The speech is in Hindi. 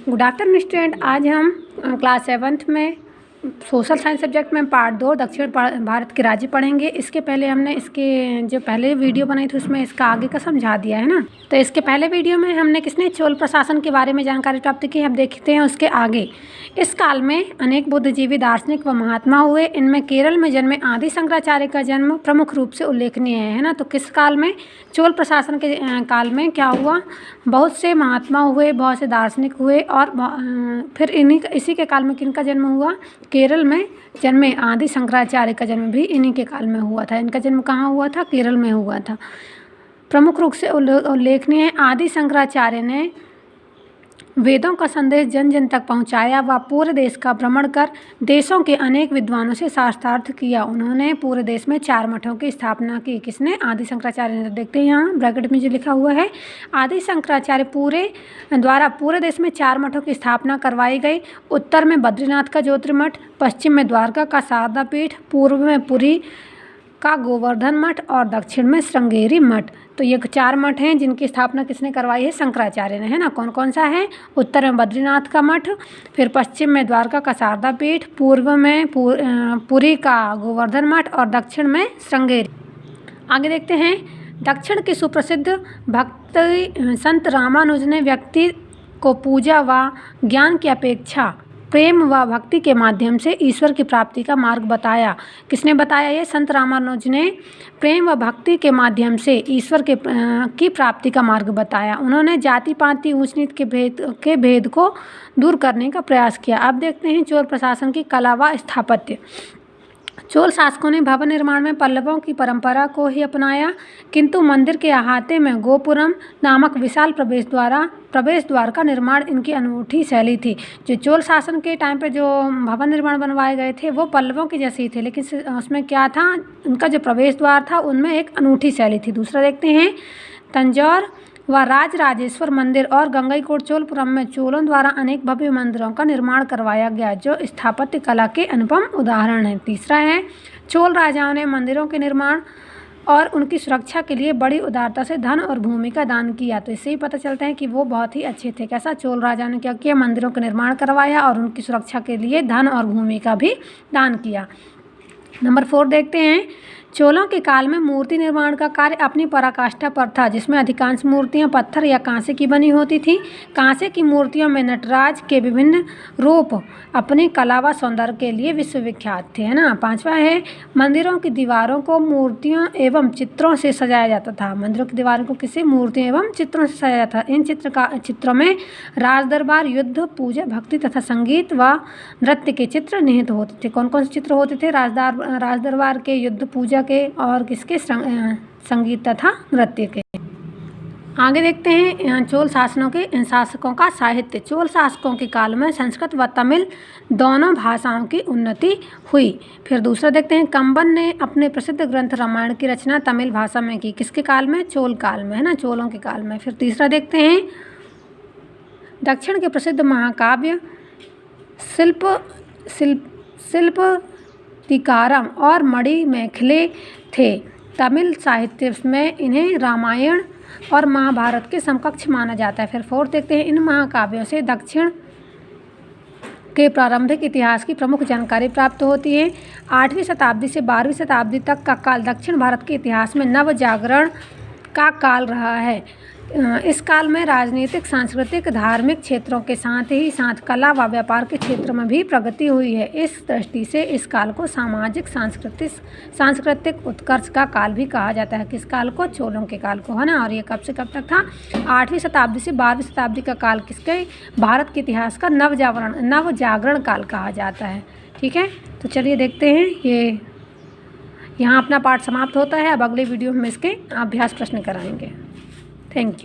Good afternoon student. आज हम क्लास 7th में सोशल साइंस सब्जेक्ट में पार्ट 2 दक्षिण भारत के राज्य पढ़ेंगे। इसके पहले हमने इसके जो पहले वीडियो बनाई थी उसमें इसका आगे का समझा दिया है ना। तो इसके पहले वीडियो में हमने किसने चोल प्रशासन के बारे में जानकारी प्राप्त की। अब देखते हैं उसके आगे। इस काल में अनेक बुद्धिजीवी दार्शनिक व महात्मा हुए। इनमें केरल में जन्मे आदि शंकराचार्य का जन्म प्रमुख रूप से उल्लेखनीय है ना। तो किस काल में? चोल प्रशासन के काल में क्या हुआ? बहुत से महात्मा हुए, बहुत से दार्शनिक हुए और फिर इसी के काल में किनका जन्म हुआ? केरल में जन्मे आदि शंकराचार्य का जन्म भी इन्हीं के काल में हुआ था। इनका जन्म कहाँ हुआ था? केरल में हुआ था। प्रमुख रूप से उल्लेखनीय है। आदि शंकराचार्य ने वेदों का संदेश जन जन तक पहुंचाया व पूरे देश का भ्रमण कर देशों के अनेक विद्वानों से शास्त्रार्थ किया। उन्होंने पूरे देश में 4 मठों की स्थापना की। किसने? आदि शंकराचार्य ने। देखते हैं यहाँ ब्रैकेट में जो लिखा हुआ है, आदि शंकराचार्य द्वारा पूरे देश में 4 मठों की स्थापना करवाई गई। उत्तर में बद्रीनाथ का ज्योतिर्मठ, पश्चिम में द्वारका का शारदा पीठ, पूर्व में पुरी का गोवर्धन मठ और दक्षिण में श्रृंगेरी मठ। तो ये 4 मठ हैं जिनकी स्थापना किसने करवाई है? शंकराचार्य ने, है ना। कौन कौन सा है? उत्तर में बद्रीनाथ का मठ, फिर पश्चिम में द्वारका का शारदा पीठ, पूर्व में पुरी का गोवर्धन मठ और दक्षिण में श्रृंगेरी। आगे देखते हैं। दक्षिण के सुप्रसिद्ध भक्त संत रामानुज ने व्यक्ति को पूजा व ज्ञान की अपेक्षा प्रेम व भक्ति के माध्यम से ईश्वर की प्राप्ति का मार्ग बताया। किसने बताया? ये संत रामानुज ने प्रेम व भक्ति के माध्यम से ईश्वर की प्राप्ति का मार्ग बताया। उन्होंने जाति पाति ऊंच नीच के भेद को दूर करने का प्रयास किया। अब देखते हैं चोल प्रशासन की कला व स्थापत्य। चोल शासकों ने भवन निर्माण में पल्लवों की परंपरा को ही अपनाया, किंतु मंदिर के अहाते में गोपुरम नामक विशाल प्रवेश द्वार का निर्माण इनकी अनूठी शैली थी। जो चोल शासन के टाइम पे जो भवन निर्माण बनवाए गए थे वो पल्लवों की जैसे ही थे, लेकिन उसमें क्या था? उनका जो प्रवेश द्वार था उनमें एक अनूठी शैली थी। दूसरा देखते हैं। तंजौर व राजराजेश्वर मंदिर और गंगईकोट चोलपुरम में चोलों द्वारा अनेक भव्य मंदिरों का निर्माण करवाया गया, जो स्थापत्य कला के अनुपम उदाहरण हैं। तीसरा है। चोल राजाओं ने मंदिरों के निर्माण और उनकी सुरक्षा के लिए बड़ी उदारता से धन और भूमि का दान किया। तो इससे ही पता चलता है कि वो बहुत ही अच्छे थे। कैसा? चोल राजाओं ने क्या किया? मंदिरों का निर्माण करवाया और उनकी सुरक्षा के लिए धन और भूमि का भी दान किया। नंबर 4 देखते हैं। चोलों के काल में मूर्ति निर्माण का कार्य अपनी पराकाष्ठा पर था, जिसमें अधिकांश मूर्तियां पत्थर या कांसे की बनी होती थी। कांसे की मूर्तियों में नटराज के विभिन्न रूप अपनी कला व सौंदर्य के लिए विश्वविख्यात थे, है ना। 5वां है। मंदिरों की दीवारों को मूर्तियों एवं चित्रों से सजाया जाता था। मंदिरों की दीवारों को किसी मूर्तियों एवं चित्रों से सजाया जाता था। इन चित्रों में राज दरबार, युद्ध, पूजा, भक्ति तथा संगीत व नृत्य के चित्र निहित होते थे। कौन कौन से चित्र होते थे? राज दरबार के, युद्ध पूजा के और किसके? संगीत तथा नृत्य के। आगे देखते हैं। चोल शासकों का साहित्य। चोल शासकों के काल में संस्कृत व तमिल दोनों भाषाओं की उन्नति हुई। फिर दूसरा देखते हैं। कंबन ने अपने प्रसिद्ध ग्रंथ रामायण की रचना तमिल भाषा में की। किसके काल में? चोल काल में, है ना, चोलों के काल में। फिर तीसरा देखते हैं। दक्षिण के प्रसिद्ध महाकाव्य शिल्पतिकारम और मणि मेखले थे। तमिल साहित्य में इन्हें रामायण और महाभारत के समकक्ष माना जाता है। फिर 4 देखते हैं। इन महाकाव्यों से दक्षिण के प्रारंभिक इतिहास की प्रमुख जानकारी प्राप्त होती है। 8वीं शताब्दी से 12वीं शताब्दी तक का काल दक्षिण भारत के इतिहास में नव जागरण का काल रहा है। इस काल में राजनीतिक, सांस्कृतिक, धार्मिक क्षेत्रों के साथ ही साथ कला व व्यापार के क्षेत्र में भी प्रगति हुई है। इस दृष्टि से इस काल को सामाजिक सांस्कृतिक उत्कर्ष का काल भी कहा जाता है। किस काल को? चोलों के काल को, है ना। और ये कब से कब तक था? 8वीं शताब्दी से 12वीं शताब्दी का काल किसके? भारत के इतिहास का नव जागरण काल कहा जाता है। ठीक है, तो चलिए देखते हैं। ये यहाँ अपना पाठ समाप्त होता है। अब अगले वीडियो में इसके अभ्यास प्रश्न कराएंगे। Thank you.